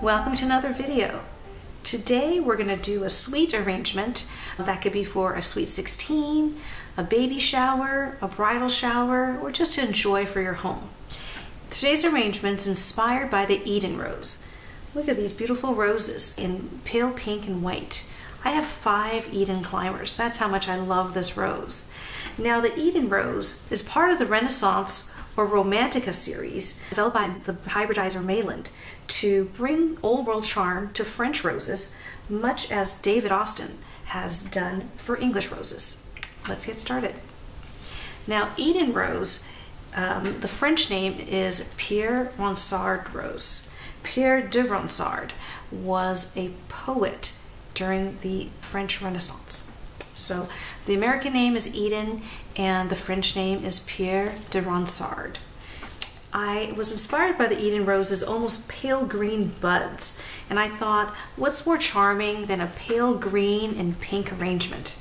Welcome to another video. Today we're going to do a sweet arrangement that could be for a sweet 16, a baby shower, a bridal shower, or just to enjoy for your home. Today's arrangement is inspired by the Eden rose. Look at these beautiful roses in pale pink and white. I have 5 Eden climbers. That's how much I love this rose. Now the Eden rose is part of the Renaissance or Romantica series developed by the hybridizer Mayland to bring old world charm to French roses, much as David Austin has done for English roses. Let's get started. Now Eden rose, the French name is Pierre Ronsard rose. Pierre de Ronsard was a poet during the French Renaissance. So the American name is Eden and the French name is Pierre de Ronsard. I was inspired by the Eden rose's almost pale green buds, and I thought, what's more charming than a pale green and pink arrangement?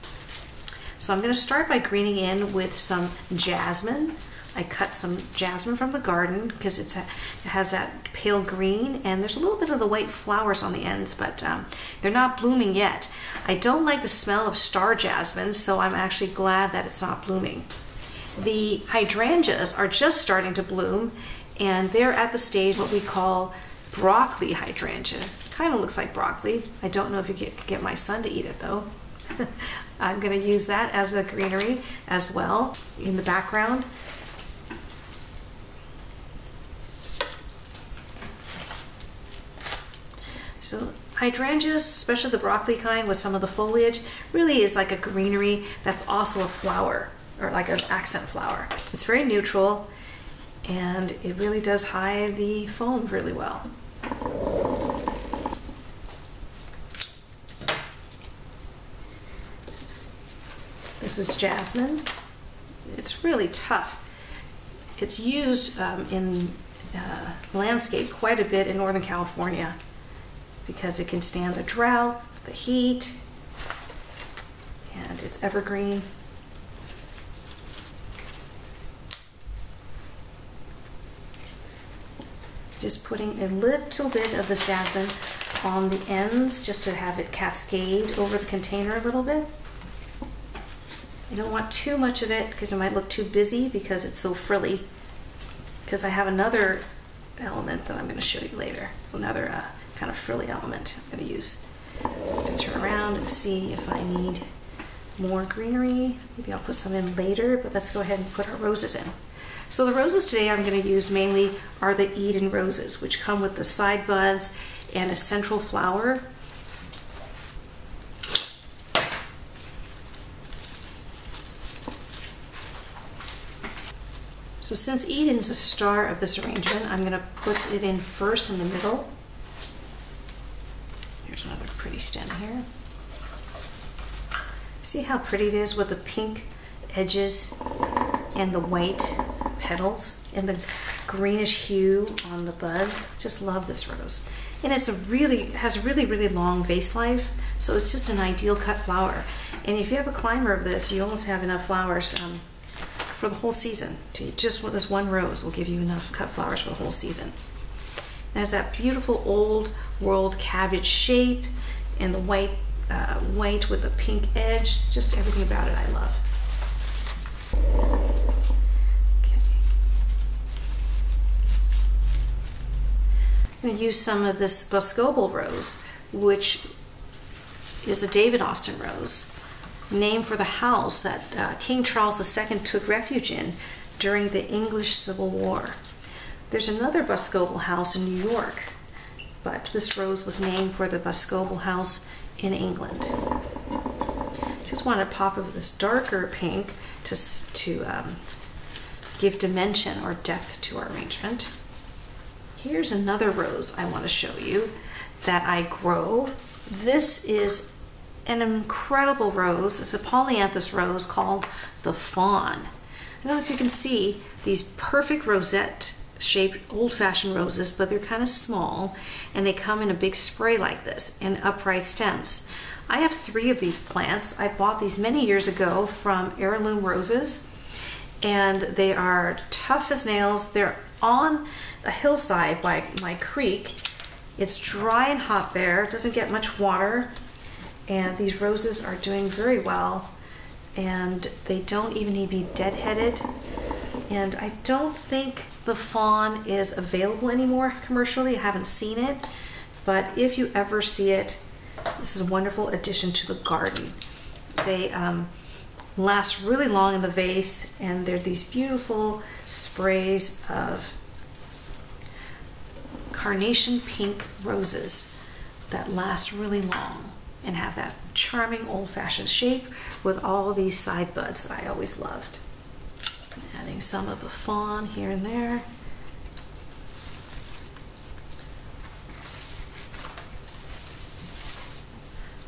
So I'm going to start by greening in with some jasmine. I cut some jasmine from the garden because it has that pale green, and there's a little bit of the white flowers on the ends, but they're not blooming yet. I don't like the smell of star jasmine, so I'm actually glad that it's not blooming. The hydrangeas are just starting to bloom, and they're at the stage what we call broccoli hydrangea. Kind of looks like broccoli. I don't know if you get my son to eat it though. I'm going to use that as a greenery as well in the background. So hydrangeas, especially the broccoli kind with some of the foliage, really is like a greenery that's also a flower, or like an accent flower. It's very neutral and it really does hide the foam really well. This is jasmine. It's really tough. It's used in landscape quite a bit in Northern California because it can stand the drought, the heat, and it's evergreen. Just putting a little bit of this jasmine on the ends just to have it cascade over the container a little bit. I don't want too much of it because it might look too busy because it's so frilly. Because I have another element that I'm going to show you later. Another kind of frilly element I'm going to use. I'm going to turn around and see if I need more greenery. Maybe I'll put some in later, but let's go ahead and put our roses in. So the roses today I'm going to use mainly are the Eden roses, which come with the side buds and a central flower. So since Eden is the star of this arrangement, I'm going to put it in first in the middle. Here's another pretty stem here. See how pretty it is with the pink edges and the white petals and the greenish hue on the buds. Just love this rose. And it's has a really long vase life, so it's just an ideal cut flower. And if you have a climber of this, you almost have enough flowers for the whole season. Just with this one rose will give you enough cut flowers for the whole season. It has that beautiful old world cabbage shape and the white with the pink edge. Just everything about it I love. I'm going to use some of this Boscobel rose, which is a David Austin rose, named for the house that King Charles II took refuge in during the English Civil War. There's another Boscobel house in New York, but this rose was named for the Boscobel house in England. Just want a pop of this darker pink to give dimension or depth to our arrangement. Here's another rose I want to show you that I grow. This is an incredible rose. It's a polyanthus rose called the Fawn. I don't know if you can see these perfect rosette shaped old-fashioned roses, but they're kind of small and they come in a big spray like this and upright stems. I have 3 of these plants. I bought these many years ago from Heirloom Roses, and they are tough as nails. They're on a hillside by my creek, It's dry and hot there. It doesn't get much water. And these roses are doing very well. And they don't even need to be deadheaded. And I don't think the Fawn is available anymore commercially. I haven't seen it. But if you ever see it, this is a wonderful addition to the garden. They last really long in the vase, and they're these beautiful sprays of carnation pink roses that last really long and have that charming old-fashioned shape with all these side buds that I always loved. Adding some of the Fawn here and there.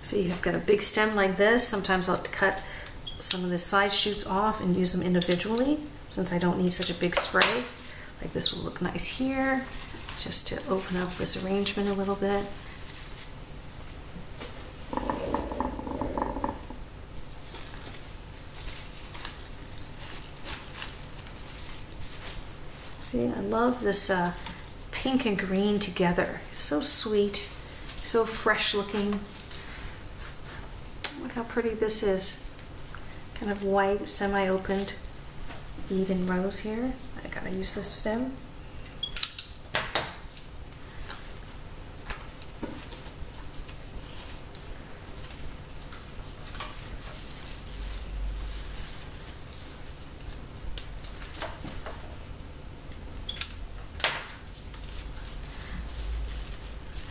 So you've got a big stem like this. Sometimes I'll cut some of the side shoots off and use them individually since I don't need such a big spray. Like this will look nice here, just to open up this arrangement a little bit. See, I love this pink and green together. So sweet, so fresh looking. Look how pretty this is. Kind of white, semi-opened Eden rose here. I gotta use this stem.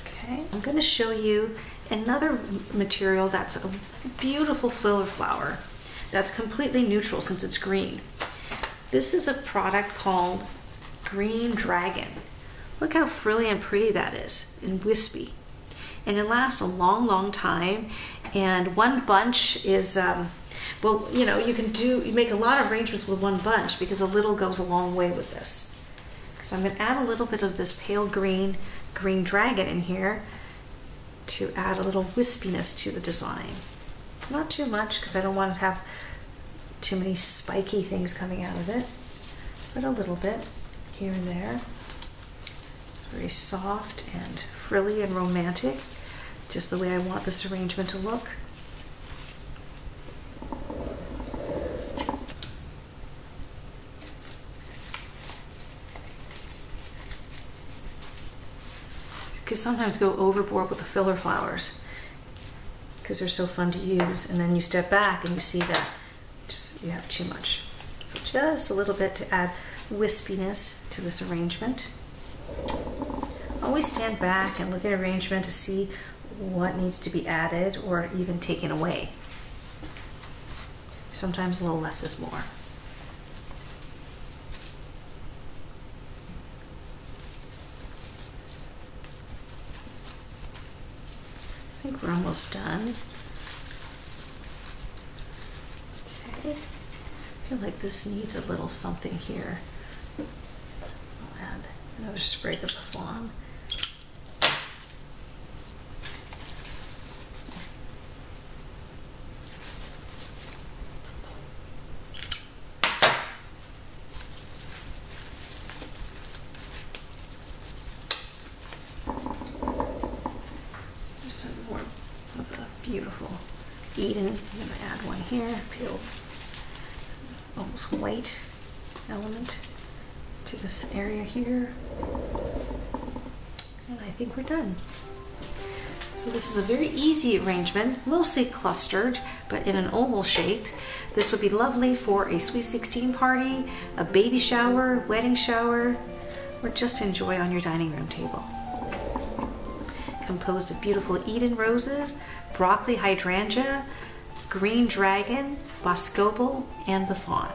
Okay, I'm gonna show you another material that's a beautiful filler flower that's completely neutral since it's green. This is a product called Green Dragon. Look how frilly and pretty that is and wispy. And it lasts a long, long time. And one bunch is, well, you know, you make a lot of arrangements with one bunch because a little goes a long way with this. So I'm gonna add a little bit of this pale green dragon in here to add a little wispiness to the design. Not too much because I don't want to have too many spiky things coming out of it, but a little bit here and there. It's very soft and frilly and romantic, just the way I want this arrangement to look. You could sometimes go overboard with the filler flowers because they're so fun to use, and then you step back and you see that you have too much. So just a little bit to add wispiness to this arrangement. Always stand back and look at arrangement to see what needs to be added or even taken away. Sometimes a little less is more. I think we're almost done. Okay, I feel like this needs a little something here. I'll add another sprig of the Fawn. Beautiful Eden. I'm going to add one here, pale, almost white element to this area here. And I think we're done. So this is a very easy arrangement, mostly clustered, but in an oval shape. This would be lovely for a Sweet 16 party, a baby shower, wedding shower, or just enjoy on your dining room table. Composed of beautiful Eden roses, broccoli hydrangea, green dragon, boscobel, and the Fawn.